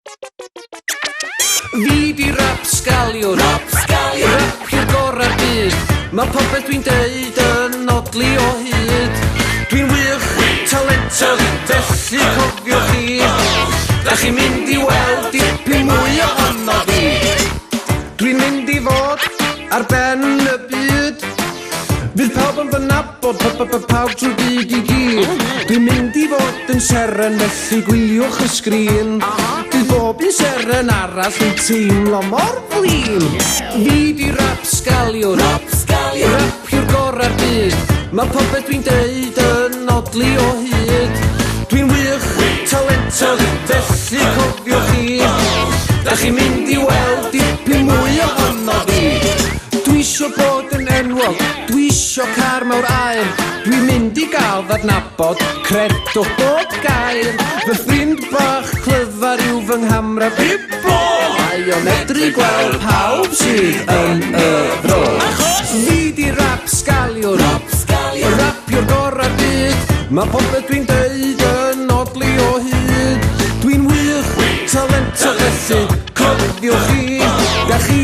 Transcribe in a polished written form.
Fi di Rapsgaliwn, rapiwr gorau'r byd. Mae popeth dwi'n deud yn odli o hyd. Dwi'n wych, talentog, felly cofiwch chi. Da chi'n mynd i weld dipyn mwy ohono fi. Dwi'n mynd i fod ar ben y byd. Fydd pawb yn fy nabod, pawb trwy'r byd i gyd. Dwi'n mynd i fod yn seren, felly gwyliwch y sgrin. Bydd bob un seren arall yn teimlo mor flin. Fi di Rapsgaliwn, rapiwr gorau'r byd. Mae popeth dwi'n deud yn odli o hyd. Dwi'n wych, talentog, felly cofiwch chi. Da chi'n mynd i weld dipyn mwy ohono fi. Dwi isio bod yn enwog, dwi isio car mawr aer. Dwi'n mynd i gael ddadnabod, credwch bob gair. Fy ffrind bach clyfar yw fy nghamra bibo. Mae o'n medru gweld pawb sydd yn y dro. Fi di Rapsgaliwn, rapiwr gorau'r byd. Mae popeth dwi'n deud yn odli o hyd. Dwi'n wych, talentog, felly cofiwch chi. Da chi